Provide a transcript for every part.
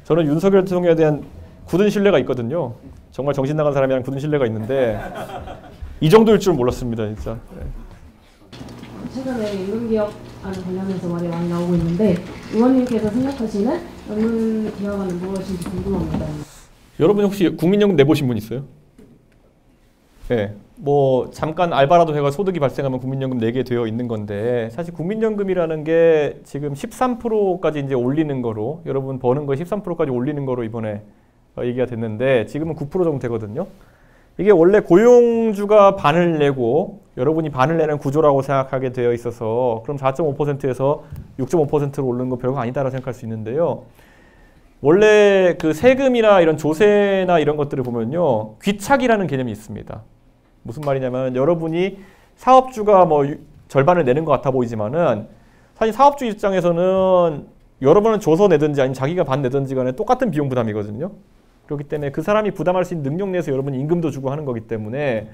저는 윤석열 대통령에 대한 굳은 신뢰가 있거든요. 정말 정신 나간 사람이랑 굳은 신뢰가 있는데 이 정도일 줄 몰랐습니다, 진짜. 네. 최근에 연금개혁안 관련해서 말이 많이 나오고 있는데 의원님께서 생각하시는 연금개혁안은 무엇인지 궁금합니다. 여러분 혹시 국민연금 내보신 분 있어요? 네. 뭐 잠깐 알바라도 해가 소득이 발생하면 국민연금 내게 되어 있는 건데 사실 국민연금이라는 게 지금 13%까지 이제 올리는 거로 여러분 버는 거 13%까지 올리는 거로 이번에 얘기가 됐는데 지금은 9% 정도 되거든요. 이게 원래 고용주가 반을 내고 여러분이 반을 내는 구조라고 생각하게 되어 있어서 그럼 4.5%에서 6.5%로 오르는 거 별거 아니다라고 생각할 수 있는데요. 원래 그 세금이나 이런 조세나 이런 것들을 보면요. 귀착이라는 개념이 있습니다. 무슨 말이냐면 여러분이 사업주가 뭐 절반을 내는 것 같아 보이지만은 사실 사업주 입장에서는 여러분은 줘서 내든지 아니면 자기가 반 내든지 간에 똑같은 비용 부담이거든요. 그렇기 때문에 그 사람이 부담할 수 있는 능력 내에서 여러분이 임금도 주고 하는 거기 때문에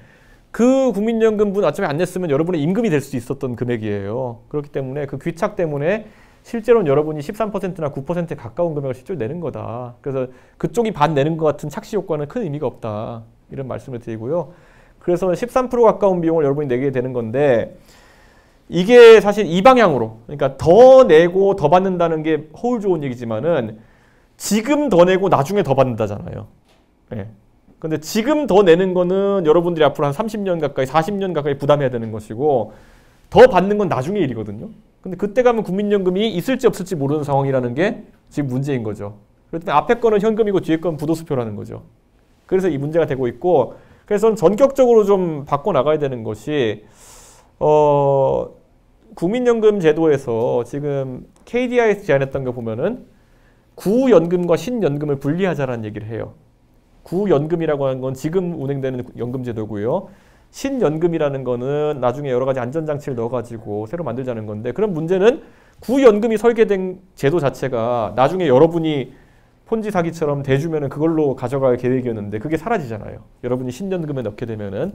그 국민연금분 어차피 안 냈으면 여러분의 임금이 될 수 있었던 금액이에요. 그렇기 때문에 그 귀착 때문에 실제로는 여러분이 13%나 9%에 가까운 금액을 실제로 내는 거다. 그래서 그쪽이 반 내는 것 같은 착시 효과는 큰 의미가 없다. 이런 말씀을 드리고요. 그래서 13% 가까운 비용을 여러분이 내게 되는 건데 이게 사실 이 방향으로 그러니까 더 내고 더 받는다는 게 허울 좋은 얘기지만은 지금 더 내고 나중에 더 받는다잖아요. 네. 근데 지금 더 내는 거는 여러분들이 앞으로 한 30년 가까이 40년 가까이 부담해야 되는 것이고 더 받는 건 나중의 일이거든요. 근데 그때 가면 국민연금이 있을지 없을지 모르는 상황이라는 게 지금 문제인 거죠. 그렇기 때문에 앞에 거는 현금이고 뒤에 건 부도수표라는 거죠. 그래서 이 문제가 되고 있고 그래서 전격적으로 좀 바꿔나가야 되는 것이 국민연금 제도에서 지금 KDI에서 제안했던 거 보면은 구연금과 신연금을 분리하자라는 얘기를 해요. 구연금이라고 하는 건 지금 운행되는 연금제도고요. 신연금이라는 거는 나중에 여러 가지 안전장치를 넣어가지고 새로 만들자는 건데 그런 문제는 구연금이 설계된 제도 자체가 나중에 여러분이 폰지 사기처럼 대주면은 그걸로 가져갈 계획이었는데 그게 사라지잖아요. 여러분이 신연금에 넣게 되면은.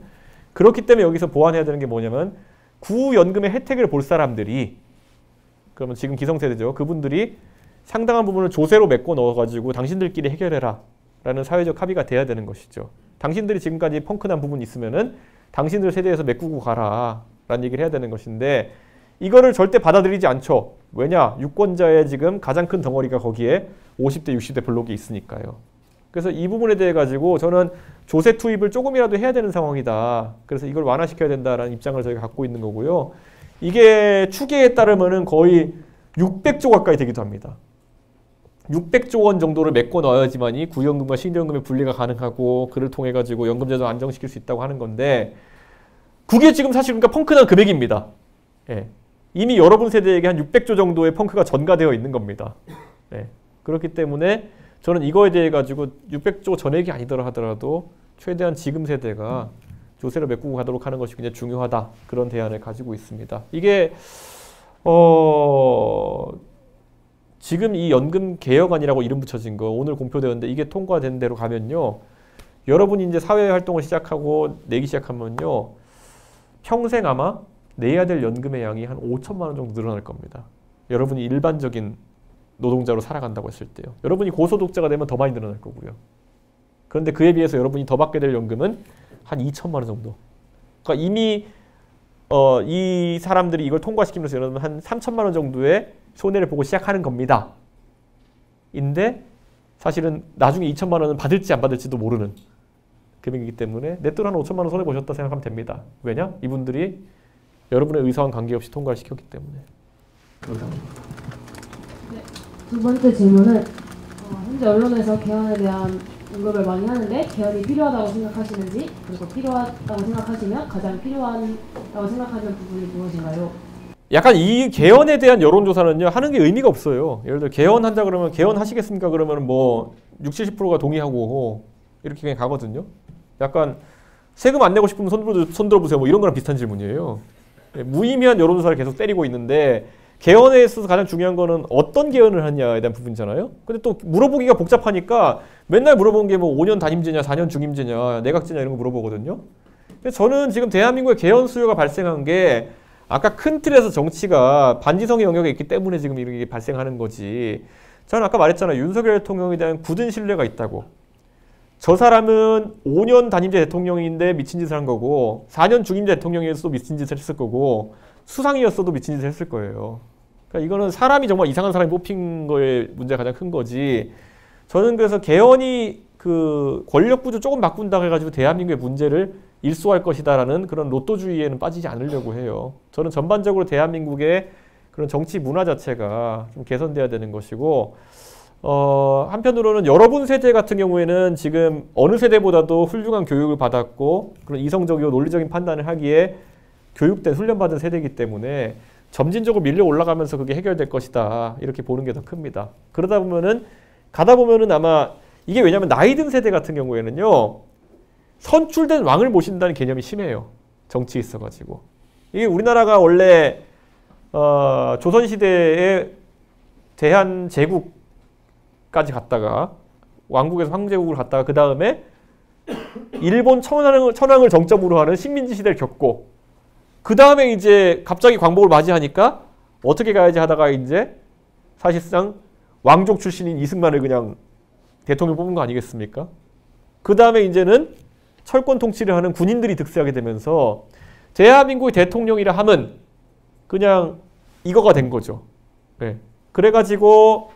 그렇기 때문에 여기서 보완해야 되는 게 뭐냐면 구연금의 혜택을 볼 사람들이 그러면 지금 기성세대죠. 그분들이 상당한 부분을 조세로 메꿔 넣어가지고 당신들끼리 해결해라 라는 사회적 합의가 돼야 되는 것이죠. 당신들이 지금까지 펑크난 부분이 있으면은 당신들 세대에서 메꾸고 가라 라는 얘기를 해야 되는 것인데 이거를 절대 받아들이지 않죠. 왜냐? 유권자의 지금 가장 큰 덩어리가 거기에 50대 60대 블록이 있으니까요. 그래서 이 부분에 대해 가지고 저는 조세 투입을 조금이라도 해야 되는 상황이다. 그래서 이걸 완화시켜야 된다라는 입장을 저희가 갖고 있는 거고요. 이게 추계에 따르면은 거의 600조 가까이 되기도 합니다. 600조 원 정도를 메꿔 넣어야지만이 구연금과 신연금의 분리가 가능하고 그를 통해 가지고 연금제도 안정시킬 수 있다고 하는 건데 그게 지금 사실 그러니까 펑크난 금액입니다. 예. 이미 여러분 세대에게 한 600조 정도의 펑크가 전가되어 있는 겁니다. 예. 그렇기 때문에 저는 이거에 대해 가지고 600조 전액이 아니더라 하더라도 최대한 지금 세대가 조세를 메꾸고 가도록 하는 것이 굉장히 중요하다. 그런 대안을 가지고 있습니다. 이게 지금 이 연금 개혁안이라고 이름 붙여진 거 오늘 공표되었는데 이게 통과된 대로 가면요. 여러분이 이제 사회활동을 시작하고 내기 시작하면요. 평생 아마 내야 될 연금의 양이 한 5천만 원 정도 늘어날 겁니다. 여러분이 일반적인 노동자로 살아간다고 했을 때요. 여러분이 고소득자가 되면 더 많이 늘어날 거고요. 그런데 그에 비해서 여러분이 더 받게 될 연금은 한 2천만 원 정도. 그러니까 이미 이 사람들이 이걸 통과시키면서 여러분 한 3천만 원 정도의 손해를 보고 시작하는 겁니다. 인데 사실은 나중에 2천만 원은 받을지 안 받을지도 모르는 금액이기 때문에 내 돈 한 5천만 원 손해보셨다 생각하면 됩니다. 왜냐? 이분들이 여러분의 의사와 관계없이 통과를 시켰기 때문에. 감사합니다. 네, 두 번째 질문은 현재 언론에서 개헌에 대한 언급을 많이 하는데 개헌이 필요하다고 생각하시는지 그리고 필요하다고 생각하시면 가장 필요하다고 생각하는 부분이 무엇인가요? 약간 이 개헌에 대한 여론조사는요 하는 게 의미가 없어요. 예를 들어 개헌한다 그러면 개헌하시겠습니까? 그러면 뭐 60, 70%가 동의하고 이렇게 그냥 가거든요. 약간 세금 안 내고 싶으면 손 들어보세요. 뭐 이런 거랑 비슷한 질문이에요. 무의미한 여론조사를 계속 때리고 있는데 개헌에 있어서 가장 중요한 거는 어떤 개헌을 하냐에 대한 부분이잖아요. 근데 또 물어보기가 복잡하니까 맨날 물어보는 게 뭐 5년 단임제냐 4년 중임제냐 내각제냐 이런 거 물어보거든요. 근데 저는 지금 대한민국의 개헌 수요가 발생한 게 아까 큰 틀에서 정치가 반지성의 영역에 있기 때문에 지금 이렇게 발생하는 거지 저는 아까 말했잖아요. 윤석열 대통령에 대한 굳은 신뢰가 있다고. 저 사람은 5년 단임제 대통령인데 미친 짓을 한 거고 4년 중임제 대통령이었어도 미친 짓을 했을 거고 수상이었어도 미친 짓을 했을 거예요. 그러니까 이거는 사람이 정말 이상한 사람이 뽑힌 거에 문제가 가장 큰 거지. 저는 그래서 개헌이 그 권력 구조 조금 바꾼다고 해가지고 대한민국의 문제를 일소할 것이다라는 그런 로또주의에는 빠지지 않으려고 해요. 저는 전반적으로 대한민국의 그런 정치 문화 자체가 좀 개선돼야 되는 것이고, 한편으로는 여러분 세대 같은 경우에는 지금 어느 세대보다도 훌륭한 교육을 받았고 그런 이성적이고 논리적인 판단을 하기에 교육된 훈련받은 세대이기 때문에 점진적으로 밀려 올라가면서 그게 해결될 것이다 이렇게 보는 게 더 큽니다. 그러다 보면은 가다 보면은 아마 이게 왜냐하면 나이 든 세대 같은 경우에는요 선출된 왕을 모신다는 개념이 심해요. 정치에 있어가지고 이게 우리나라가 원래 조선시대에 대한제국까지 갔다가 왕국에서 황제국을 갔다가 그 다음에 일본 천황을 정점으로 하는 식민지 시대를 겪고 그 다음에 이제 갑자기 광복을 맞이하니까 어떻게 가야지 하다가 이제 사실상 왕족 출신인 이승만을 그냥 대통령 뽑은 거 아니겠습니까? 그 다음에 이제는 철권 통치를 하는 군인들이 득세하게 되면서 대한민국의 대통령이라 함은 그냥 이거가 된 거죠. 네. 그래가지고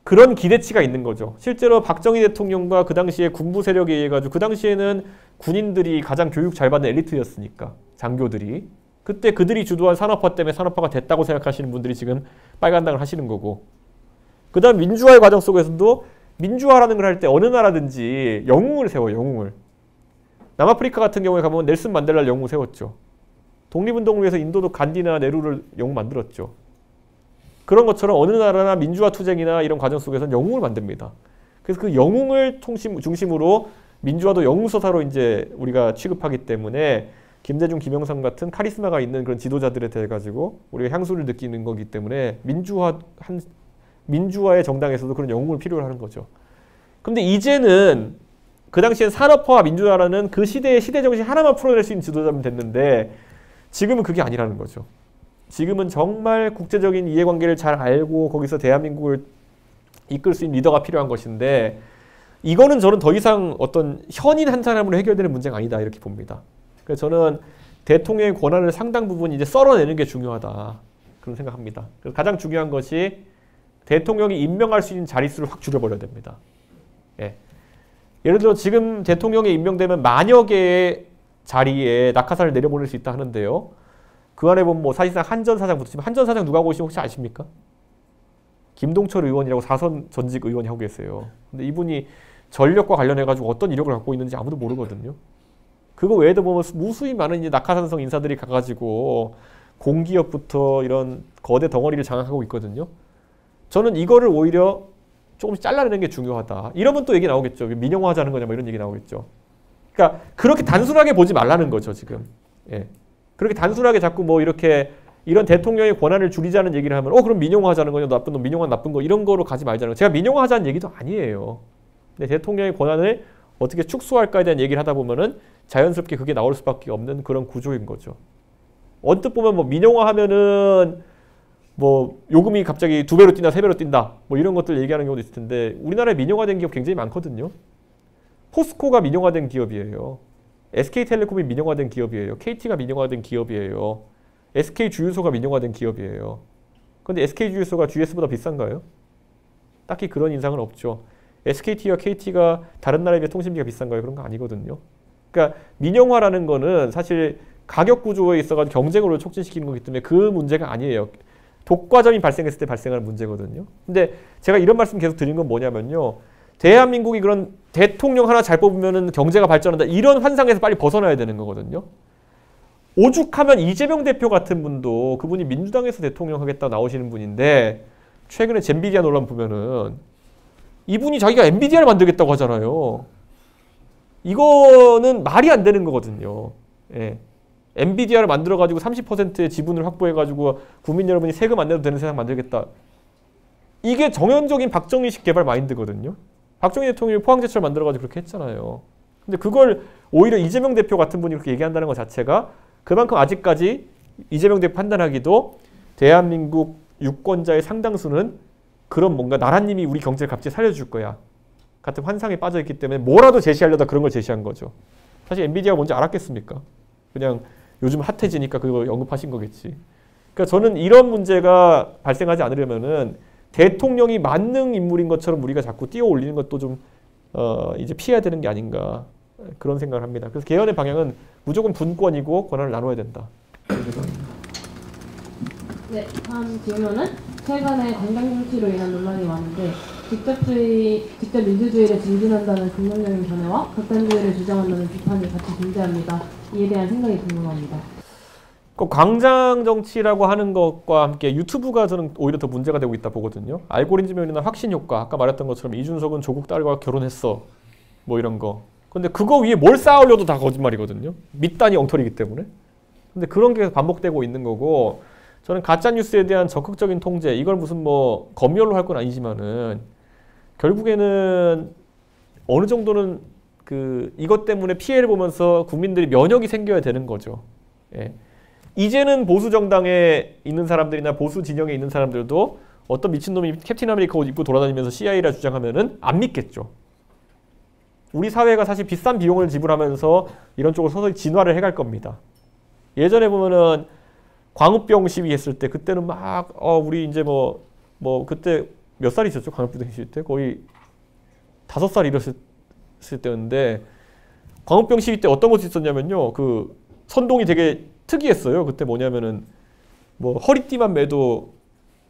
그런 기대치가 있는 거죠. 실제로 박정희 대통령과 그 당시에 군부 세력에 의해 가지고 그 당시에는 군인들이 가장 교육 잘 받는 엘리트였으니까 장교들이 그때 그들이 주도한 산업화 때문에 산업화가 됐다고 생각하시는 분들이 지금 빨간당을 하시는 거고 그 다음 민주화의 과정 속에서도 민주화라는 걸 할 때 어느 나라든지 영웅을 세워요. 영웅을. 남아프리카 같은 경우에 가보면 넬슨 만델라를 영웅 세웠죠. 독립운동을 위해서 인도도 간디나 네루를 영웅 만들었죠. 그런 것처럼 어느 나라나 민주화 투쟁이나 이런 과정 속에서는 영웅을 만듭니다. 그래서 그 영웅을 중심으로 민주화도 영웅서사로 이제 우리가 취급하기 때문에 김대중, 김영삼 같은 카리스마가 있는 그런 지도자들에 대해 가지고 우리가 향수를 느끼는 거기 때문에 민주화의 정당에서도 그런 영웅을 필요로 하는 거죠. 근데 이제는 그 당시엔 산업화와 민주화라는 그 시대의 시대정신 하나만 풀어낼 수 있는 지도자면 됐는데 지금은 그게 아니라는 거죠. 지금은 정말 국제적인 이해관계를 잘 알고 거기서 대한민국을 이끌 수 있는 리더가 필요한 것인데 이거는 저는 더 이상 어떤 현인 한 사람으로 해결되는 문제가 아니다 이렇게 봅니다. 그래서 저는 대통령의 권한을 상당 부분 이제 썰어내는 게 중요하다 그런 생각합니다. 그래서 가장 중요한 것이 대통령이 임명할 수 있는 자릿수를 확 줄여버려야 됩니다. 예. 예를 들어 지금 대통령이 임명되면 만여 개의 자리에 낙하산을 내려보낼 수 있다 하는데요. 그 안에 보면 뭐 사실상 한전사장부터 지금 한전사장 누가 하고 계시면 혹시 아십니까? 김동철 의원이라고 4선 전직 의원이 하고 계세요. 근데 이분이 전력과 관련해가지고 어떤 이력을 갖고 있는지 아무도 모르거든요. 그거 외에도 보면 무수히 많은 이제 낙하산성 인사들이 가가지고 공기업부터 이런 거대 덩어리를 장악하고 있거든요. 저는 이거를 오히려 조금씩 잘라내는 게 중요하다. 이러면 또 얘기 나오겠죠. 민영화하자는 거냐 뭐 이런 얘기 나오겠죠. 그러니까 그렇게 단순하게 보지 말라는 거죠 지금. 예. 그렇게 단순하게 자꾸 뭐 이렇게 이런 대통령의 권한을 줄이자는 얘기를 하면 그럼 민영화하자는 거냐 나쁜 놈 민영화 나쁜 거 이런 거로 가지 말자는 거. 제가 민영화하자는 얘기도 아니에요. 근데 대통령의 권한을 어떻게 축소할까에 대한 얘기를 하다 보면은 자연스럽게 그게 나올 수밖에 없는 그런 구조인 거죠. 언뜻 보면 뭐 민영화하면은 뭐 요금이 갑자기 2배로 뛴다 3배로 뛴다 뭐 이런 것들 얘기하는 경우도 있을 텐데 우리나라에 민영화된 기업 굉장히 많거든요. 포스코가 민영화된 기업이에요. SK텔레콤이 민영화된 기업이에요. KT가 민영화된 기업이에요. SK주유소가 민영화된 기업이에요. 그런데 SK주유소가 GS보다 비싼가요? 딱히 그런 인상은 없죠. SKT와 KT가 다른 나라에 비해 통신비가 비싼가요? 그런 거 아니거든요. 그러니까 민영화라는 거는 사실 가격 구조에 있어가지고 경쟁으로 촉진시키는 거기 때문에 그 문제가 아니에요. 독과점이 발생했을 때 발생하는 문제거든요. 근데 제가 이런 말씀 계속 드린 건 뭐냐면요. 대한민국이 그런 대통령 하나 잘 뽑으면 경제가 발전한다. 이런 환상에서 빨리 벗어나야 되는 거거든요. 오죽하면 이재명 대표 같은 분도 그분이 민주당에서 대통령 하겠다 나오시는 분인데 최근에 젠비디아 논란 보면은 이분이 자기가 엔비디아를 만들겠다고 하잖아요. 이거는 말이 안 되는 거거든요. 예. 엔비디아를 만들어가지고 30%의 지분을 확보해가지고 국민 여러분이 세금 안 내도 되는 세상 만들겠다. 이게 정연적인 박정희식 개발 마인드거든요. 박정희 대통령이 포항제철 만들어가지고 그렇게 했잖아요. 근데 그걸 오히려 이재명 대표 같은 분이 그렇게 얘기한다는 것 자체가 그만큼 아직까지 이재명 대표 판단하기도 대한민국 유권자의 상당수는 그런 뭔가 나라님이 우리 경제를 갑자기 살려줄 거야 같은 환상에 빠져 있기 때문에 뭐라도 제시하려다 그런 걸 제시한 거죠. 사실 엔비디아가 뭔지 알았겠습니까? 그냥 요즘 핫해지니까 그거 언급하신 거겠지. 그러니까 저는 이런 문제가 발생하지 않으려면은 대통령이 만능 인물인 것처럼 우리가 자꾸 띄워 올리는 것도 좀 이제 피해야 되는 게 아닌가 그런 생각을 합니다. 그래서 개헌의 방향은 무조건 분권이고 권한을 나눠야 된다. 네, 다음 질문은 최근에 관광 정치로 인한 논란이 많은데 직접 민주주의를 증진한다는 긍정적인 견해와 극단주의를 주장한다는 비판이 같이 존재합니다. 이에 대한 생각이 궁금합니다. 그 광장 정치라고 하는 것과 함께 유튜브가 저는 오히려 더 문제가 되고 있다 보거든요. 알고리즘으로 인한 확신 효과, 아까 말했던 것처럼 이준석은 조국 딸과 결혼했어, 뭐 이런 거. 근데 그거 위에 뭘 쌓아 올려도 다 거짓말이거든요. 밑단이 엉터리이기 때문에. 근데 그런 게 반복되고 있는 거고, 저는 가짜 뉴스에 대한 적극적인 통제, 이걸 무슨 뭐 검열로 할 건 아니지만은 결국에는 어느 정도는 그 이것 때문에 피해를 보면서 국민들이 면역이 생겨야 되는 거죠. 예. 이제는 보수 정당에 있는 사람들이나 보수 진영에 있는 사람들도 어떤 미친놈이 캡틴 아메리카 옷 입고 돌아다니면서 CIA라 주장하면은 안 믿겠죠. 우리 사회가 사실 비싼 비용을 지불하면서 이런 쪽으로 서서히 진화를 해갈 겁니다. 예전에 보면은 광우병 시위했을 때 그때는 막 우리 이제 뭐 그때 몇 살이셨죠? 광우병 시위 때 거의 5살 이랬을 때였는데 광우병 시위 때 어떤 것이 있었냐면요. 그 선동이 되게 특이했어요. 그때 뭐냐면은 뭐 허리띠만 매도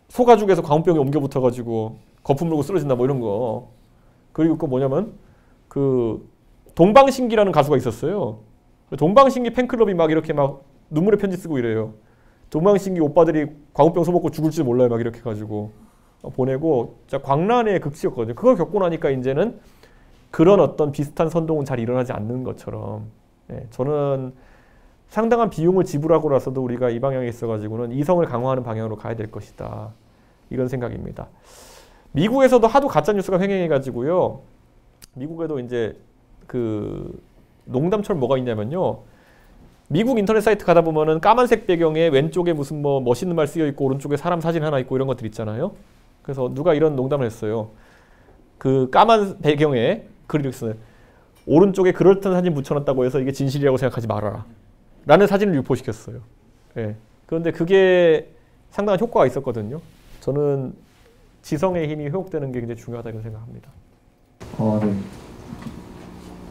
소가죽에서 광우병이 옮겨 붙어가지고 거품 물고 쓰러진다 뭐 이런 거. 그리고 그 뭐냐면 그 동방신기라는 가수가 있었어요. 동방신기 팬클럽이 막 이렇게 막 눈물의 편지 쓰고 이래요. 동방신기 오빠들이 광우병 소먹고 죽을 줄 몰라요. 막 이렇게 해가지고 보내고 진짜 광란의 극치였거든요. 그걸 겪고 나니까 이제는 그런 어떤 비슷한 선동은 잘 일어나지 않는 것처럼 저는 상당한 비용을 지불하고 나서도 우리가 이 방향에 있어가지고는 이성을 강화하는 방향으로 가야 될 것이다. 이런 생각입니다. 미국에서도 하도 가짜뉴스가 횡행해가지고요. 미국에도 이제 그 농담처럼 뭐가 있냐면요. 미국 인터넷 사이트 가다 보면은 까만색 배경에 왼쪽에 무슨 뭐 멋있는 말 쓰여 있고 오른쪽에 사람 사진 하나 있고 이런 것들 있잖아요. 그래서 누가 이런 농담을 했어요. 그 까만 배경에 글을 이렇게 써요. 오른쪽에 그럴듯한 사진 붙여놨다고 해서 이게 진실이라고 생각하지 말아라. 라는 사진을 유포시켰어요. 예. 그런데 그게 상당한 효과가 있었거든요. 저는 지성의 힘이 회복되는 게 굉장히 중요하다고 생각합니다. 네.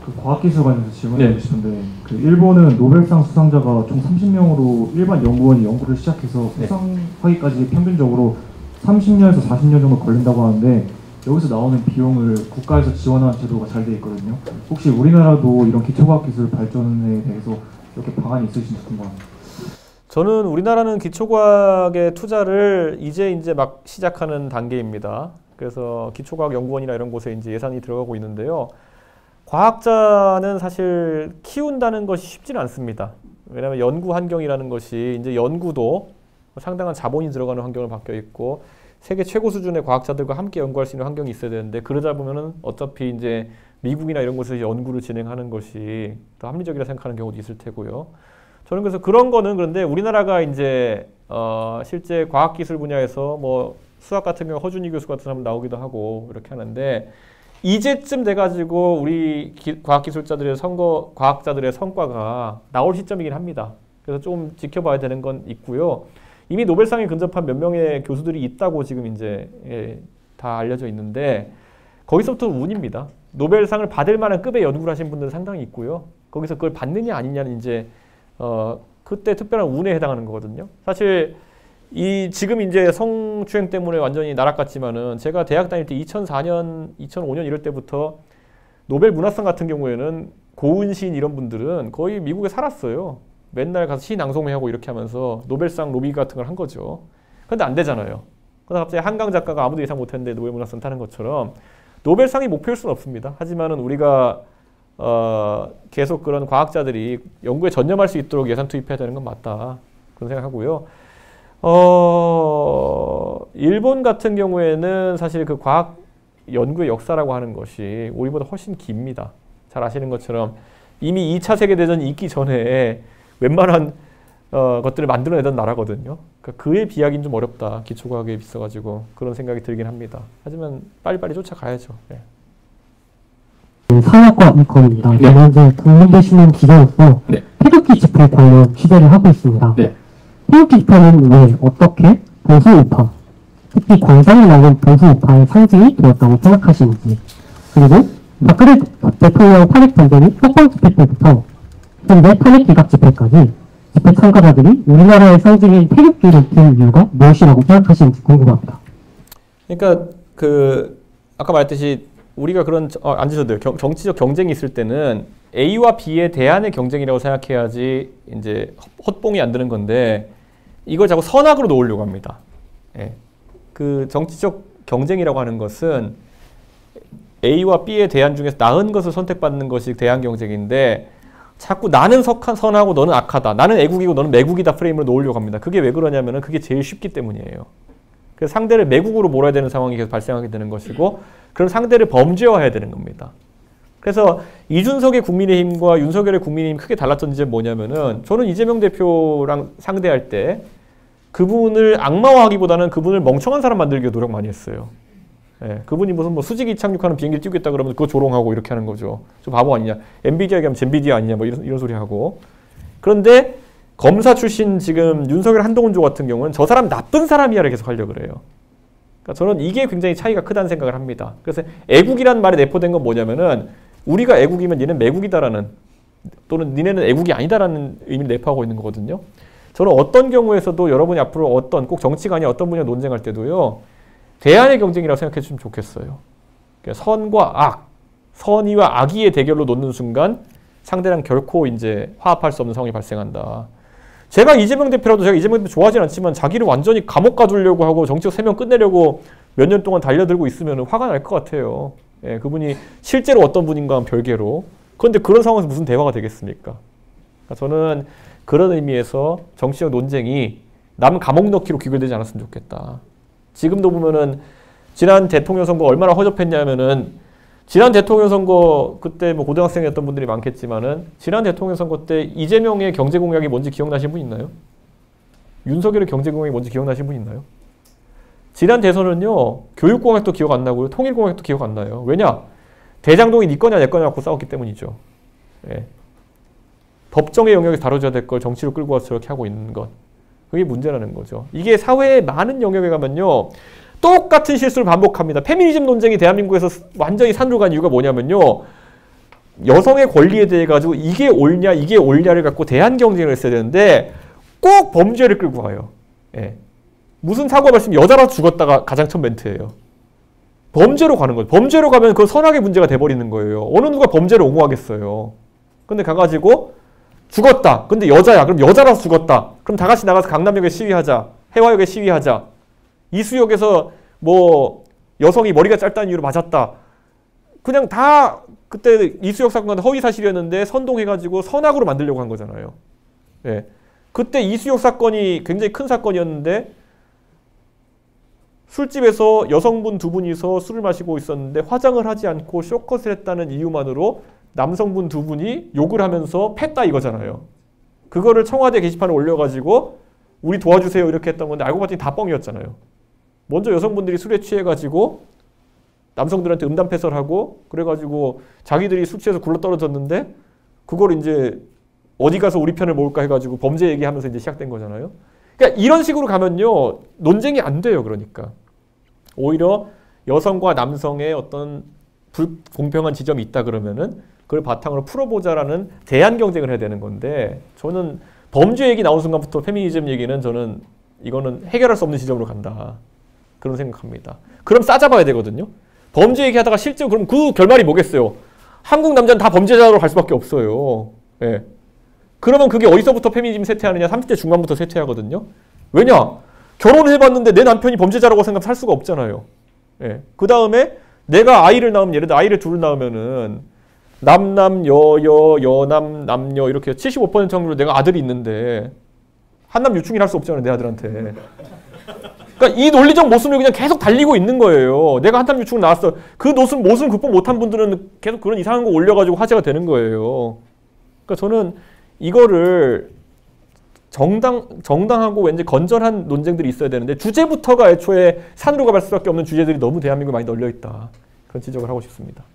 그 과학기술 관련해서 질문해 주시는데 그 일본은 노벨상 수상자가 총 30명으로 일반 연구원이 연구를 시작해서 수상하기까지 평균적으로 30년에서 40년 정도 걸린다고 하는데 여기서 나오는 비용을 국가에서 지원하는 제도가 잘 돼 있거든요. 혹시 우리나라도 이런 기초과학기술 발전에 대해서 이렇게 방안이 있으신지 궁금합니다. 저는 우리나라는 기초과학의 투자를 이제 막 시작하는 단계입니다. 그래서 기초과학연구원이나 이런 곳에 이제 예산이 들어가고 있는데요. 과학자는 사실 키운다는 것이 쉽지는 않습니다. 왜냐하면 연구 환경이라는 것이 이제 연구도 상당한 자본이 들어가는 환경을 바뀌어 있고 세계 최고 수준의 과학자들과 함께 연구할 수 있는 환경이 있어야 되는데 그러다 보면은 어차피 이제 미국이나 이런 곳에서 연구를 진행하는 것이 더 합리적이라 생각하는 경우도 있을 테고요. 저는 그래서 그런 거는 그런데 우리나라가 이제 실제 과학기술 분야에서 뭐 수학 같은 경우 허준희 교수 같은 사람 나오기도 하고 이렇게 하는데 이제쯤 돼가지고 우리 과학기술자들의 과학자들의 성과가 나올 시점이긴 합니다. 그래서 좀 지켜봐야 되는 건 있고요. 이미 노벨상에 근접한 몇 명의 교수들이 있다고 지금 이제 다 알려져 있는데 거기서부터 운입니다. 노벨상을 받을 만한 급의 연구를 하신 분들은 상당히 있고요. 거기서 그걸 받느냐 아니냐는 이제 그때 특별한 운에 해당하는 거거든요. 사실 지금 이제 성추행 때문에 완전히 나락갔지만은 제가 대학 다닐 때 2004년, 2005년 이럴 때부터 노벨 문학상 같은 경우에는 고은 시인 이런 분들은 거의 미국에 살았어요. 맨날 가서 시 낭송회하고 이렇게 하면서 노벨상 로비 같은 걸 한 거죠. 근데 안 되잖아요. 그러다 갑자기 한강 작가가 아무도 예상 못했는데 노벨 문학상 타는 것처럼 노벨상이 목표일 수는 없습니다. 하지만은 우리가 계속 그런 과학자들이 연구에 전념할 수 있도록 예산 투입해야 되는 건 맞다. 그런 생각하고요. 일본 같은 경우에는 사실 그 과학 연구의 역사라고 하는 것이 우리보다 훨씬 깁니다. 잘 아시는 것처럼 이미 2차 세계대전이 있기 전에 웬만한 것들을 만들어내던 나라거든요. 그러니까 그에 비하기는 좀 어렵다. 기초과학에 비싸가지고 그런 생각이 들긴 합니다. 하지만 빨리빨리 쫓아가야죠. 예. 사회학과 이건입니다. 네. 저는 이제 독립되시는 기자로서 네. 태극기 집회 관련 취재를 하고 있습니다. 네. 태극기 집회는 왜 어떻게 보수 우파, 특히 광장에 나온 보수 우파의 상징이 되었다고 생각하시는지, 그리고 박근혜 대통령 탄핵 전쟁이 석방 집회 때부터 현재 탄핵 기각 집회까지 집회 참가자들이 우리나라의 상징인 태극기를 든 이유가 무엇이라고 생각하시는지 궁금합니다. 그러니까 그 아까 말했듯이 우리가 그런 앉으셔도 돼요. 정치적 경쟁이 있을 때는 A와 B의 대안의 경쟁이라고 생각해야지 이제 헛봉이 안 드는 건데 이걸 자꾸 선악으로 놓으려고 합니다. 예. 그 정치적 경쟁이라고 하는 것은 A와 B의 대안 중에서 나은 것을 선택받는 것이 대안 경쟁인데 자꾸 나는 선하고 너는 악하다. 나는 애국이고 너는 매국이다 프레임으로 놓으려고 합니다. 그게 왜 그러냐면은 그게 제일 쉽기 때문이에요. 그래서 상대를 매국으로 몰아야 되는 상황이 계속 발생하게 되는 것이고 그럼 상대를 범죄화해야 되는 겁니다. 그래서 이준석의 국민의힘과 윤석열의 국민의힘 크게 달랐던 점이 뭐냐면은 저는 이재명 대표랑 상대할 때 그분을 악마화하기보다는 그분을 멍청한 사람 만들기 노력 많이 했어요. 예, 그분이 무슨 뭐 수직이 착륙하는 비행기를 띄우겠다 그러면 그거 조롱하고 이렇게 하는 거죠. 저 바보 아니냐. 엔비디아 얘기하면 젠비디아 아니냐 뭐 이런 소리 하고. 그런데 검사 출신 지금 윤석열 한동훈조 같은 경우는 저 사람 나쁜 사람이야를 계속 하려고 그래요. 그러니까 저는 이게 굉장히 차이가 크다는 생각을 합니다. 그래서 애국이라는 말에 내포된 건 뭐냐면은 우리가 애국이면 니는 매국이다라는 또는 니네는 애국이 아니다라는 의미를 내포하고 있는 거거든요. 저는 어떤 경우에서도 여러분이 앞으로 어떤 꼭 정치가 아니라 어떤 분야 논쟁할 때도요. 대안의 경쟁이라고 생각해 주시면 좋겠어요. 그러니까 선과 악, 선의와 악의의 대결로 놓는 순간 상대랑 결코 이제 화합할 수 없는 상황이 발생한다. 제가 이재명 대표라도 제가 이재명 대표 좋아하진 않지만 자기를 완전히 감옥 가두려고 하고 정치적 세명 끝내려고 몇 년 동안 달려들고 있으면 화가 날 것 같아요. 예, 그분이 실제로 어떤 분인가는 별개로. 그런데 그런 상황에서 무슨 대화가 되겠습니까? 그러니까 저는 그런 의미에서 정치적 논쟁이 남 감옥 넣기로 귀결되지 않았으면 좋겠다. 지금도 보면은 지난 대통령 선거 얼마나 허접했냐면은 지난 대통령 선거 그때 뭐 고등학생이었던 분들이 많겠지만은 지난 대통령 선거 때 이재명의 경제 공약이 뭔지 기억나시는 분 있나요? 윤석열의 경제 공약이 뭔지 기억나시는 분 있나요? 지난 대선은요 교육 공약도 기억 안 나고요 통일 공약도 기억 안 나요. 왜냐? 대장동이 네 거냐 내 거냐 갖고 싸웠기 때문이죠. 예. 법정의 영역에서 다뤄져야 될 걸 정치로 끌고 와서 저렇게 하고 있는 것. 그게 문제라는 거죠. 이게 사회의 많은 영역에 가면요. 똑같은 실수를 반복합니다. 페미니즘 논쟁이 대한민국에서 완전히 산으로 간 이유가 뭐냐면요. 여성의 권리에 대해 가지고 이게 옳냐 이게 옳냐를 갖고 대안 경쟁을 했어야 되는데 꼭 범죄를 끌고 와요. 예. 무슨 사고가 발생 여자라서 죽었다가 가장 첫 멘트예요. 범죄로 가는 거죠. 범죄로 가면 그 선악의 문제가 돼버리는 거예요. 어느 누가 범죄를 옹호하겠어요. 근데 가가지고 죽었다. 근데 여자야. 그럼 여자라서 죽었다. 그럼 다 같이 나가서 강남역에 시위하자. 해화역에 시위하자. 이수역에서 뭐 여성이 머리가 짧다는 이유로 맞았다. 그냥 다 그때 이수역 사건은 허위사실이었는데 선동해가지고 선악으로 만들려고 한 거잖아요. 예. 그때 이수역 사건이 굉장히 큰 사건이었는데 술집에서 여성분 두 분이서 술을 마시고 있었는데 화장을 하지 않고 쇼컷을 했다는 이유만으로 남성분 두 분이 욕을 하면서 팼다 이거잖아요. 그거를 청와대 게시판에 올려가지고 우리 도와주세요 이렇게 했던 건데 알고 봤더니 다 뻥이었잖아요. 먼저 여성분들이 술에 취해가지고 남성들한테 음담패설하고 그래가지고 자기들이 술 취해서 굴러떨어졌는데 그걸 이제 어디 가서 우리 편을 모을까 해가지고 범죄 얘기하면서 이제 시작된 거잖아요. 그러니까 이런 식으로 가면요 논쟁이 안 돼요. 그러니까 오히려 여성과 남성의 어떤 불공평한 지점이 있다 그러면은 그걸 바탕으로 풀어보자라는 대안 경쟁을 해야 되는 건데 저는 범죄 얘기 나온 순간부터 페미니즘 얘기는 저는 이거는 해결할 수 없는 지점으로 간다. 그런 생각합니다. 그럼 싸잡아야 되거든요. 범죄 얘기하다가 실제로 그럼 그 결말이 뭐겠어요? 한국 남자는 다 범죄자로 갈 수밖에 없어요. 예. 그러면 그게 어디서부터 페미니즘 쇠퇴하느냐? 30대 중반부터 쇠퇴하거든요. 왜냐? 결혼을 해봤는데 내 남편이 범죄자라고 생각하면 살 수가 없잖아요. 예. 그 다음에 내가 아이를 낳으면 예를 들어 아이를 둘을 낳으면은 남남 여여 여남 남녀 이렇게 75% 확률로 내가 아들이 있는데 한남 유충일 할 수 없잖아요. 내 아들한테. 그러니까 이 논리적 모순을 그냥 계속 달리고 있는 거예요. 내가 한남 유충을 낳았어. 그 모순 극복 못한 분들은 계속 그런 이상한 거 올려가지고 화제가 되는 거예요. 그러니까 저는 이거를 정당하고 왠지 건전한 논쟁들이 있어야 되는데 주제부터가 애초에 산으로 갈 수밖에 없는 주제들이 너무 대한민국에 많이 널려 있다. 그런 지적을 하고 싶습니다.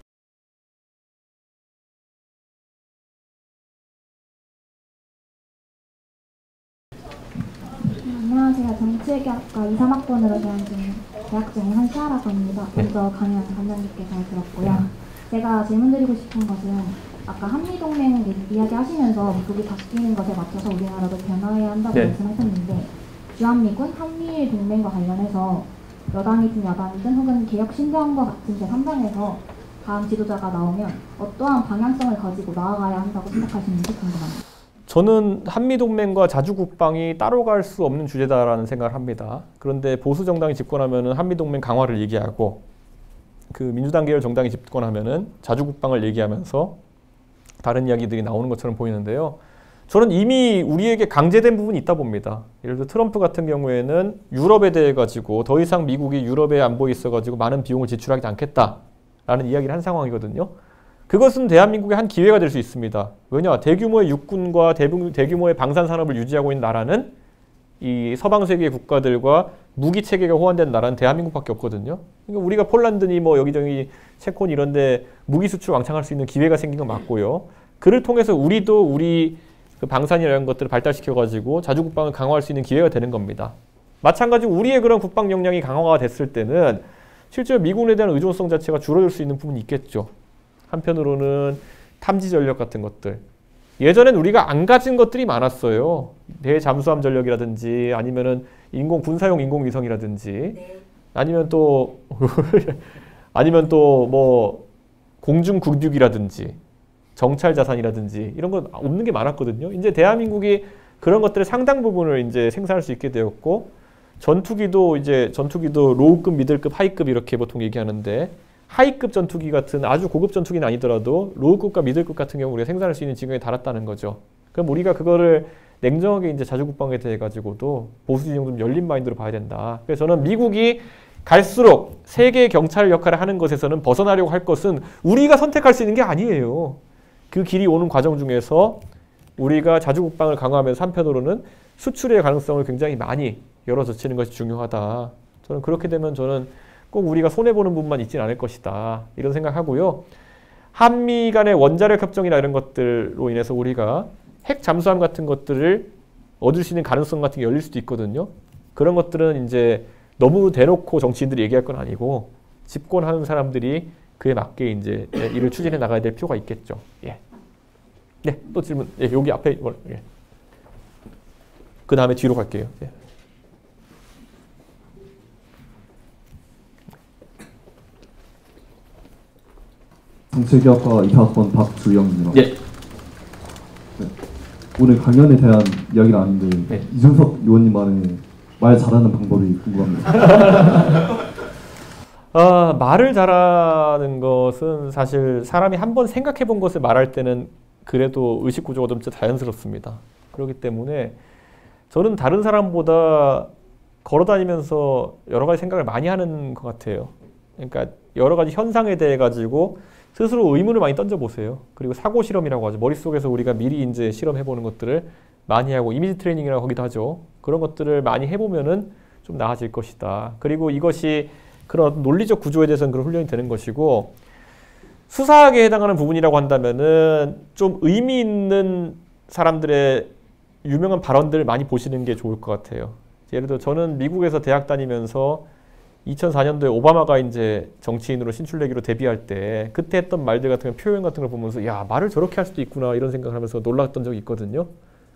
안녕하세요. 정치외교학과 2, 3학번으로 재학 중인 한시아라고 합니다. 먼저 강연 관장님께 잘 들었고요. 제가 질문드리고 싶은 것은 아까 한미동맹 이야기하시면서 미국이 바뀌는 것에 맞춰서 우리나라도 변화해야 한다고 말씀하셨는데 주한미군 한미일 동맹과 관련해서 여당이든 야당이든 혹은 개혁 신정과 같은 제3당에서 다음 지도자가 나오면 어떠한 방향성을 가지고 나아가야 한다고 생각하시는지 궁금합니다. 저는 한미동맹과 자주국방이 따로 갈 수 없는 주제다라는 생각을 합니다. 그런데 보수 정당이 집권하면은 한미동맹 강화를 얘기하고 그 민주당 계열 정당이 집권하면은 자주국방을 얘기하면서 다른 이야기들이 나오는 것처럼 보이는데요. 저는 이미 우리에게 강제된 부분이 있다 봅니다. 예를 들어 트럼프 같은 경우에는 유럽에 대해 가지고 더 이상 미국이 유럽에 안보에 있어 가지고 많은 비용을 지출하지 않겠다라는 이야기를 한 상황이거든요. 그것은 대한민국의 한 기회가 될 수 있습니다. 왜냐? 대규모의 육군과 대규모의 방산산업을 유지하고 있는 나라는 이 서방 세계 국가들과 무기 체계가 호환된 나라는 대한민국밖에 없거든요. 그러니까 우리가 폴란드니 뭐 여기저기 체코니 이런 데 무기 수출 왕창할 수 있는 기회가 생긴 건 맞고요. 그를 통해서 우리도 우리 그 방산이라는 것들을 발달시켜 가지고 자주국방을 강화할 수 있는 기회가 되는 겁니다. 마찬가지로 우리의 그런 국방 역량이 강화가 됐을 때는 실제로 미군에 대한 의존성 자체가 줄어들 수 있는 부분이 있겠죠. 한편으로는 탐지 전력 같은 것들. 예전엔 우리가 안 가진 것들이 많았어요. 대잠수함 전력이라든지 아니면은 군사용 인공위성이라든지 아니면 또 뭐 공중국륙이라든지 정찰 자산이라든지 이런 거 없는 게 많았거든요. 이제 대한민국이 그런 것들의 상당 부분을 이제 생산할 수 있게 되었고 전투기도 로우급, 미들급, 하이급 이렇게 보통 얘기하는데 하이급 전투기 같은 아주 고급 전투기는 아니더라도 로우급과 미들급 같은 경우 우리가 생산할 수 있는 지경에 달았다는 거죠. 그럼 우리가 그거를 냉정하게 이제 자주국방에 대해 가지고도 보수진영 좀 열린 마인드로 봐야 된다. 그래서 저는 미국이 갈수록 세계 경찰 역할을 하는 것에서는 벗어나려고 할 것은 우리가 선택할 수 있는 게 아니에요. 그 길이 오는 과정 중에서 우리가 자주국방을 강화하면서 한편으로는 수출의 가능성을 굉장히 많이 열어젖히는 것이 중요하다. 저는 그렇게 되면 저는 꼭 우리가 손해보는 부분만 있지는 않을 것이다. 이런 생각하고요. 한미 간의 원자력 협정이나 이런 것들로 인해서 우리가 핵 잠수함 같은 것들을 얻을 수 있는 가능성 같은 게 열릴 수도 있거든요. 그런 것들은 이제 너무 대놓고 정치인들이 얘기할 건 아니고 집권하는 사람들이 그에 맞게 이제 일을 추진해 나가야 될 필요가 있겠죠. 예. 네, 또 질문. 예, 여기 앞에 예. 그 다음에 뒤로 갈게요. 예. 정치외교학과 2학번 박주영입니다. 예. 네. 오늘 강연에 대한 이야기는 아닌데 네. 이준석 의원님만의 말 잘하는 방법이 궁금합니다. 말을 잘하는 것은 사실 사람이 한번 생각해 본 것을 말할 때는 그래도 의식 구조가 좀 자연스럽습니다. 그렇기 때문에 저는 다른 사람보다 걸어 다니면서 여러 가지 생각을 많이 하는 것 같아요. 그러니까 여러 가지 현상에 대해 가지고 스스로 의문을 많이 던져보세요. 그리고 사고 실험이라고 하죠. 머릿속에서 우리가 미리 이제 실험해보는 것들을 많이 하고 이미지 트레이닝이라고 하기도 하죠. 그런 것들을 많이 해보면은 좀 나아질 것이다. 그리고 이것이 그런 논리적 구조에 대해서는 그런 훈련이 되는 것이고 수사학에 해당하는 부분이라고 한다면은 좀 의미 있는 사람들의 유명한 발언들을 많이 보시는 게 좋을 것 같아요. 예를 들어 저는 미국에서 대학 다니면서 2004년도에 오바마가 이제 정치인으로 신출되기로 데뷔할 때 그때 했던 말들 같은 거, 표현 같은 걸 보면서 야, 말을 저렇게 할 수도 있구나 이런 생각을 하면서 놀랐던 적이 있거든요.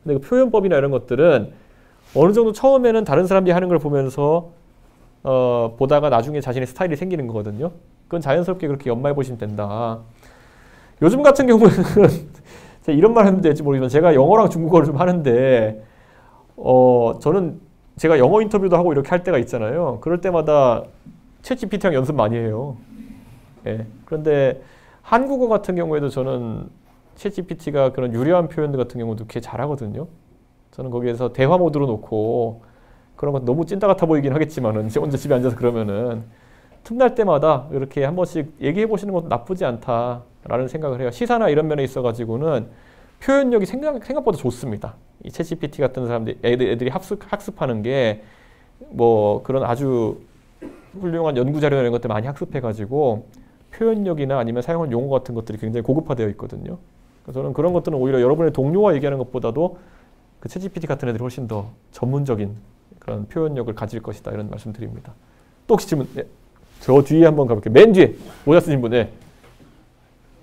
근데 그 표현법이나 이런 것들은 어느 정도 처음에는 다른 사람들이 하는 걸 보면서 보다가 나중에 자신의 스타일이 생기는 거거든요. 그건 자연스럽게 그렇게 연마해 보시면 된다. 요즘 같은 경우에는 제가 이런 말 하면 될지 모르지만 제가 영어랑 중국어를 좀 하는데 저는 제가 영어 인터뷰도 하고 이렇게 할 때가 있잖아요. 그럴 때마다 챗GPT랑 연습 많이 해요. 예. 그런데 한국어 같은 경우에도 저는 챗GPT가 그런 유려한 표현들 같은 경우도 꽤 잘하거든요. 저는 거기에서 대화 모드로 놓고 그런 건 너무 찐따 같아 보이긴 하겠지만은 혼자 집에 앉아서 그러면은 틈날 때마다 이렇게 한 번씩 얘기해 보시는 것도 나쁘지 않다라는 생각을 해요. 시사나 이런 면에 있어 가지고는 표현력이 생각보다 좋습니다. 이 챗GPT 같은 사람들, 애들이 학습하는 게 뭐 그런 아주 훌륭한 연구 자료 이런 것들 많이 학습해가지고 표현력이나 아니면 사용하는 용어 같은 것들이 굉장히 고급화되어 있거든요. 그래서 저는 그런 것들은 오히려 여러분의 동료와 얘기하는 것보다도 그 챗GPT 같은 애들이 훨씬 더 전문적인 그런 표현력을 가질 것이다 이런 말씀드립니다. 또 혹시 질문? 네. 저 뒤에 한번 가볼게요. 맨 뒤에 모자 쓰신 분, 네.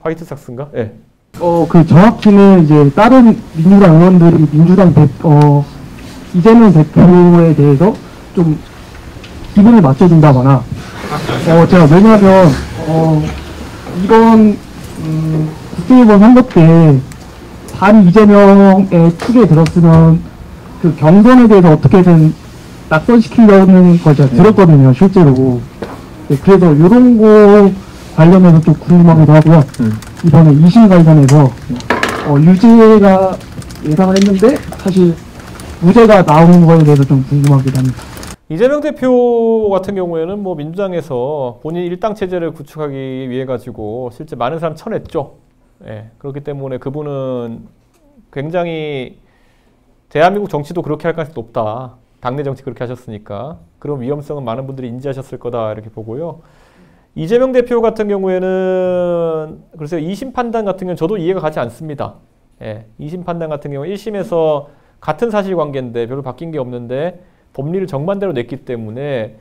화이트삭스인가? 네. 그 정확히는 이제 다른 민주당 의원들이 이재명 대표에 대해서 좀 기분을 맞춰준다거나, 제가 왜냐하면, 이번, 국회의원 선거 때, 반 이재명의 축에 들었으면, 그 경선에 대해서 어떻게든 낙선시키려는 걸 제가 들었거든요, 실제로. 네, 그래서 이런 거 관련해서 좀 궁금하기도 하고요. 이번에 2심 관련해서, 유죄가 예상을 했는데, 사실, 무죄가 나오는 거에 대해서 좀 궁금하기도 합니다. 이재명 대표 같은 경우에는 뭐 민주당에서 본인 일당 체제를 구축하기 위해 가지고 실제 많은 사람 쳐냈죠. 예, 그렇기 때문에 그분은 굉장히 대한민국 정치도 그렇게 할 가능성이 높다. 당내 정치 그렇게 하셨으니까 그런 위험성은 많은 분들이 인지하셨을 거다 이렇게 보고요. 이재명 대표 같은 경우에는 글쎄요, 2심 판단 같은 경우는 저도 이해가 가지 않습니다. 예, 2심 판단 같은 경우 1심에서 같은 사실관계인데 별로 바뀐 게 없는데 법리를 정반대로 냈기 때문에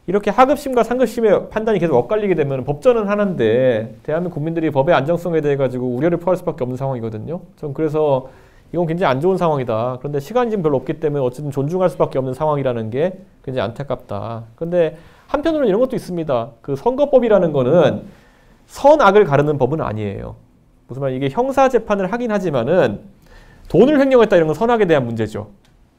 이렇게 하급심과 상급심의 판단이 계속 엇갈리게 되면 법전은 하는데 대한민국 국민들이 법의 안정성에 대해 가지고 우려를 표할 수밖에 없는 상황이거든요. 전 그래서 이건 굉장히 안 좋은 상황이다. 그런데 시간이 지금 별로 없기 때문에 어쨌든 존중할 수밖에 없는 상황이라는 게 굉장히 안타깝다. 그런데 한편으로는 이런 것도 있습니다. 그 선거법이라는 거는 선악을 가르는 법은 아니에요. 무슨 말 이게 형사 재판을 하긴 하지만은 돈을 횡령했다 이런 건 선악에 대한 문제죠.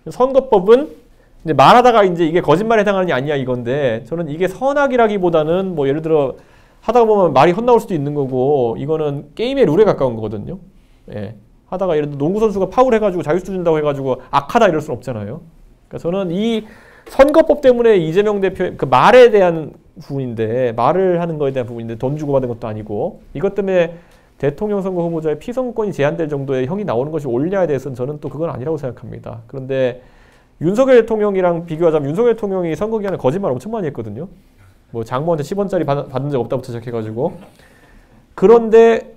선거법은 이제 말하다가 이제 이게 거짓말에 해당하느냐 아니냐 이건데 저는 이게 선악이라기보다는 뭐 예를 들어 하다가 보면 말이 헛나올 수도 있는 거고 이거는 게임의 룰에 가까운 거거든요. 예. 하다가 예를 들어 농구 선수가 파울해가지고 자유투 준다고 해가지고 악하다 이럴 수는 없잖아요. 그러니까 저는 이 선거법 때문에 이재명 대표의 그 말에 대한 부분인데 말을 하는 거에 대한 부분인데 돈 주고 받은 것도 아니고 이것 때문에 대통령 선거 후보자의 피선거권이 제한될 정도의 형이 나오는 것이 옳냐에 대해서는 저는 또 그건 아니라고 생각합니다. 그런데 윤석열 대통령이랑 비교하자면 윤석열 대통령이 선거 기간에 거짓말 엄청 많이 했거든요. 뭐 장모한테 10원짜리 받은 적 없다부터 시작해가지고. 그런데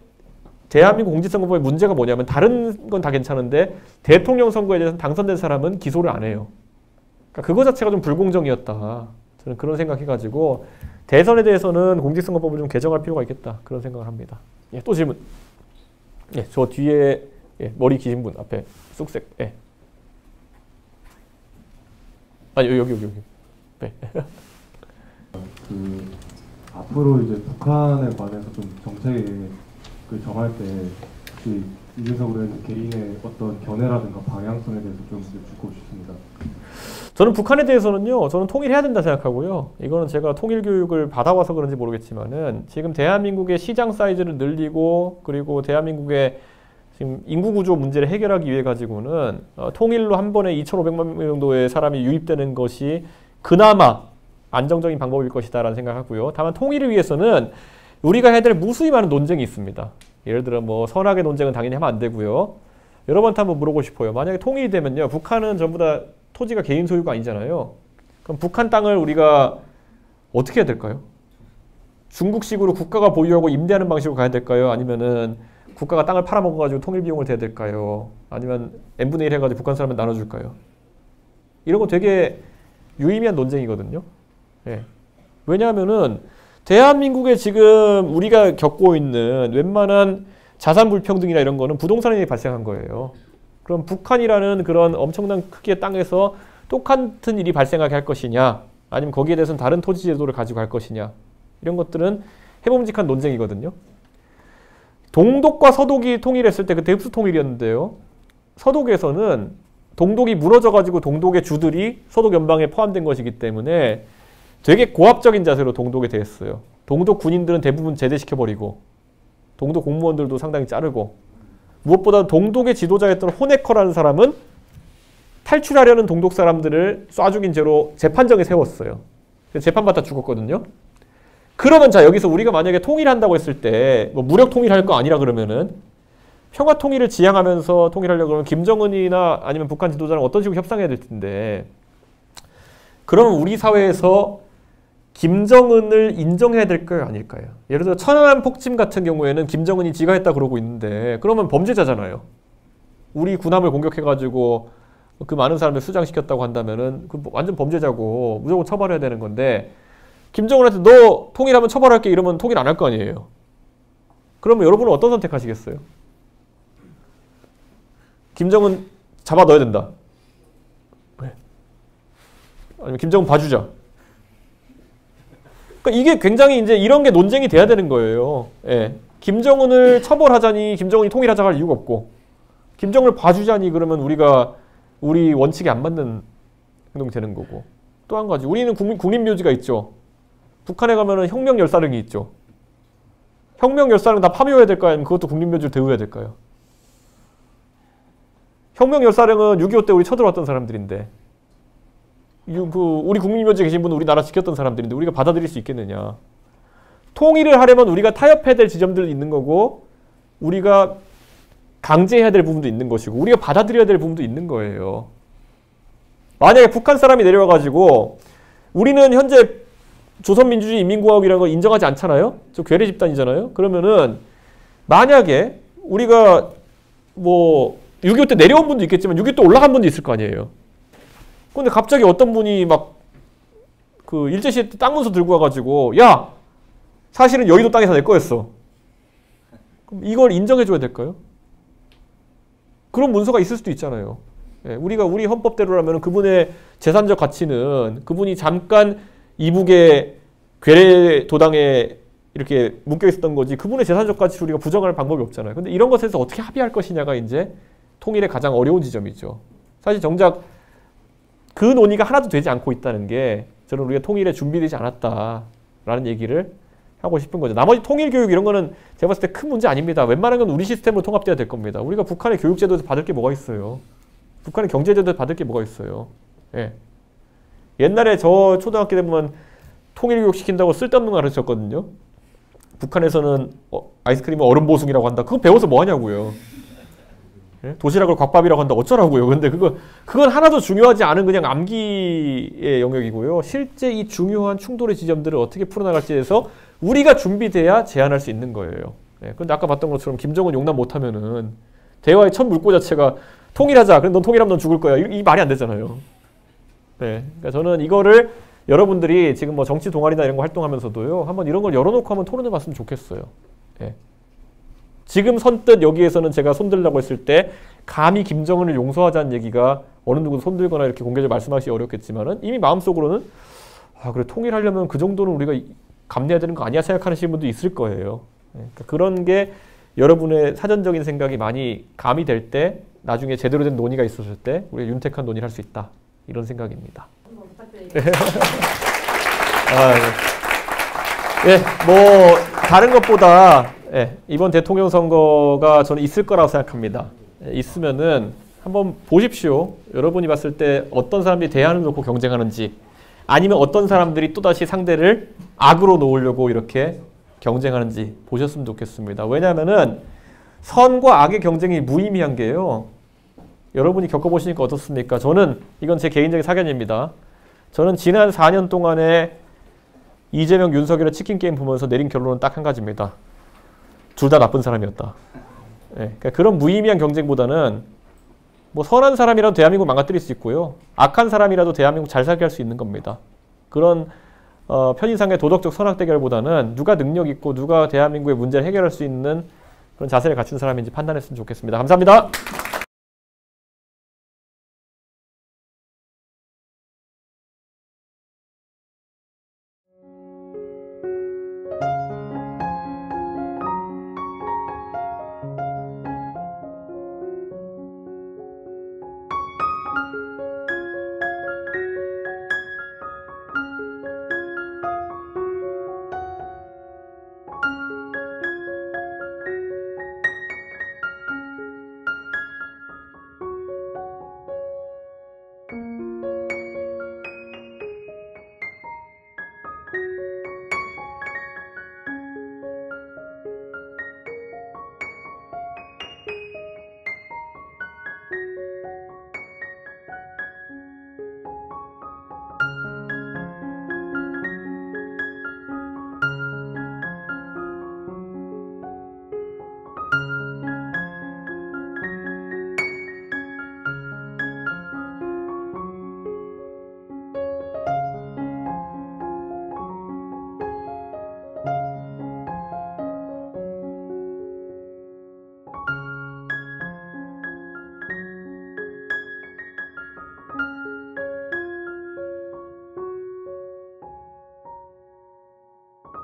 대한민국 공직선거법의 문제가 뭐냐면 다른 건 다 괜찮은데 대통령 선거에 대해서 당선된 사람은 기소를 안 해요. 그러니까 그거 자체가 좀 불공정이었다. 저는 그런 생각해가지고 대선에 대해서는 공직선거법을 좀 개정할 필요가 있겠다. 그런 생각을 합니다. 예, 또 질문. 예, 저 뒤에 예, 머리 기신 분 앞에 쑥색. 예. 아니 여기. 네. 그 앞으로 이제 북한에 관해서 좀 정책을 정할 때 혹시 이준석 의원 개인의 어떤 견해라든가 방향성에 대해서 좀 듣고 싶습니다. 저는 북한에 대해서는요, 저는 통일해야 된다 생각하고요. 이거는 제가 통일 교육을 받아와서 그런지 모르겠지만은 지금 대한민국의 시장 사이즈를 늘리고 그리고 대한민국의 지금 인구 구조 문제를 해결하기 위해 가지고는 통일로 한 번에 2,500만 명 정도의 사람이 유입되는 것이 그나마 안정적인 방법일 것이다라는 생각하고요. 다만 통일을 위해서는 우리가 해야 될 무수히 많은 논쟁이 있습니다. 예를 들어 뭐 선악의 논쟁은 당연히 하면 안 되고요. 여러분한테 한번 물어보고 싶어요. 만약에 통일이 되면요, 북한은 전부 다 토지가 개인 소유가 아니잖아요. 그럼 북한 땅을 우리가 어떻게 해야 될까요? 중국식으로 국가가 보유하고 임대하는 방식으로 가야 될까요? 아니면은 국가가 땅을 팔아먹어가지고 통일 비용을 대야 될까요? 아니면 n분의 1 해가지고 북한 사람을 나눠줄까요? 이런 거 되게 유의미한 논쟁이거든요. 예. 왜냐하면은 대한민국에 지금 우리가 겪고 있는 웬만한 자산 불평등이나 이런 거는 부동산이 발생한 거예요. 그럼 북한이라는 그런 엄청난 크기의 땅에서 똑같은 일이 발생하게 할 것이냐, 아니면 거기에 대해서는 다른 토지 제도를 가지고 갈 것이냐, 이런 것들은 해봄직한 논쟁이거든요. 동독과 서독이 통일했을 때 그때 흡수 통일이었는데요. 서독에서는 동독이 무너져가지고 동독의 주들이 서독 연방에 포함된 것이기 때문에 되게 고압적인 자세로 동독에 대했어요. 동독 군인들은 대부분 제대시켜버리고 동독 공무원들도 상당히 자르고 무엇보다 동독의 지도자였던 호네커라는 사람은 탈출하려는 동독 사람들을 쏴 죽인 죄로 재판정에 세웠어요. 재판받다 죽었거든요. 그러면 자 여기서 우리가 만약에 통일한다고 했을 때 뭐 무력 통일할 거 아니라 그러면은 평화 통일을 지향하면서 통일하려고 그러면 김정은이나 아니면 북한 지도자랑 어떤 식으로 협상해야 될 텐데, 그러면 우리 사회에서 김정은을 인정해야 될까요? 아닐까요? 예를 들어 천안함 폭침 같은 경우에는 김정은이 지가 했다 그러고 있는데 그러면 범죄자잖아요. 우리 군함을 공격해가지고 그 많은 사람을 수장시켰다고 한다면은 그 완전 범죄자고 무조건 처벌해야 되는 건데, 김정은한테 너 통일하면 처벌할게 이러면 통일 안 할 거 아니에요. 그러면 여러분은 어떤 선택하시겠어요? 김정은 잡아 넣어야 된다. 왜? 아니면 김정은 봐주자. 그러니까 이게 굉장히 이제 이런 게 논쟁이 돼야 되는 거예요. 예. 김정은을 처벌하자니 김정은이 통일하자고 할 이유가 없고, 김정은을 봐주자니 그러면 우리 원칙에 안 맞는 행동이 되는 거고. 또 한 가지, 우리는 국립묘지가 있죠. 북한에 가면은 혁명 열사릉이 있죠. 혁명 열사릉 다 파묘해야 될까요? 아니면 그것도 국립묘지로 대우해야 될까요? 혁명 열사릉은 6.25 때 우리 쳐들어왔던 사람들인데, 우리 국립묘지에 계신 분은 우리나라 지켰던 사람들인데 우리가 받아들일 수 있겠느냐. 통일을 하려면 우리가 타협해야 될 지점들이 있는 거고, 우리가 강제해야 될 부분도 있는 것이고, 우리가 받아들여야 될 부분도 있는 거예요. 만약에 북한 사람이 내려와가지고 우리는 현재 조선민주주의 인민공화국이라는 걸 인정하지 않잖아요. 저 괴뢰 집단이잖아요. 그러면은 만약에 우리가 뭐 6.25 때 내려온 분도 있겠지만 6.25 때 올라간 분도 있을 거 아니에요. 근데 갑자기 어떤 분이 막 그 일제시대 때 땅 문서 들고 와가지고, 야, 사실은 여의도 땅이 다 내 거였어. 그럼 이걸 인정해줘야 될까요? 그런 문서가 있을 수도 있잖아요. 예, 우리가 우리 헌법대로라면 그분의 재산적 가치는 그분이 잠깐 이북의 괴뢰 도당에 이렇게 묶여 있었던 거지, 그분의 재산적 가치를 우리가 부정할 방법이 없잖아요. 근데 이런 것에서 어떻게 합의할 것이냐가 이제 통일의 가장 어려운 지점이죠. 사실 정작 그 논의가 하나도 되지 않고 있다는 게 저는 우리가 통일에 준비되지 않았다라는 얘기를 하고 싶은 거죠. 나머지 통일 교육 이런 거는 제가 봤을 때 큰 문제 아닙니다. 웬만한 건 우리 시스템으로 통합돼야 될 겁니다. 우리가 북한의 교육제도에서 받을 게 뭐가 있어요? 북한의 경제제도에서 받을 게 뭐가 있어요? 예. 옛날에 저 초등학교 때 보면 통일 교육 시킨다고 쓸데없는 거 가르쳤거든요. 북한에서는 아이스크림은 얼음 보숭이라고 한다. 그거 배워서 뭐 하냐고요. 예? 도시락을 곽밥이라고 한다. 어쩌라고요. 근데 그건 하나도 중요하지 않은 그냥 암기의 영역이고요. 실제 이 중요한 충돌의 지점들을 어떻게 풀어나갈지에 대해서 우리가 준비돼야 제안할 수 있는 거예요. 예. 근데 아까 봤던 것처럼 김정은 용납 못하면은 대화의 첫 물꼬 자체가 통일하자. 그럼 넌 통일하면 넌 죽을 거야. 이 말이 안 되잖아요. 네. 그러니까 저는 이거를 여러분들이 지금 뭐 정치 동아리나 이런 거 활동하면서도요, 한번 이런 걸 열어놓고 한번 토론해 봤으면 좋겠어요. 예. 지금 선뜻 여기에서는 제가 손들라고 했을 때 감히 김정은을 용서하자는 얘기가 어느 누구도 손들거나 이렇게 공개적으로 말씀하시기 어렵겠지만은 이미 마음속으로는 그래 통일하려면 그 정도는 우리가 감내해야 되는 거 아니야 생각하시는 분도 있을 거예요. 예. 그러니까 그런 게 여러분의 사전적인 생각이 많이 가미될 때 나중에 제대로 된 논의가 있었을 때 우리가 윤택한 논의를 할 수 있다. 이런 생각입니다. 예, 뭐 다른 것보다 이번 대통령 선거가 저는 있을 거라고 생각합니다. 있으면은 한번 보십시오. 여러분이 봤을 때 어떤 사람들이 대안을 놓고 경쟁하는지, 아니면 어떤 사람들이 또다시 상대를 악으로 놓으려고 이렇게 경쟁하는지 보셨으면 좋겠습니다. 왜냐하면은 선과 악의 경쟁이 무의미한 게요. 여러분이 겪어보시니까 어떻습니까? 저는 이건 제 개인적인 사견입니다. 저는 지난 4년 동안에 이재명, 윤석열의 치킨 게임 보면서 내린 결론은 딱 한 가지입니다. 둘 다 나쁜 사람이었다. 그러니까 그런 무의미한 경쟁보다는 뭐 선한 사람이라도 대한민국 망가뜨릴 수 있고요. 악한 사람이라도 대한민국 잘 살게 할 수 있는 겁니다. 그런 편의상의 도덕적 선악 대결보다는 누가 능력 있고 누가 대한민국의 문제를 해결할 수 있는 그런 자세를 갖춘 사람인지 판단했으면 좋겠습니다. 감사합니다.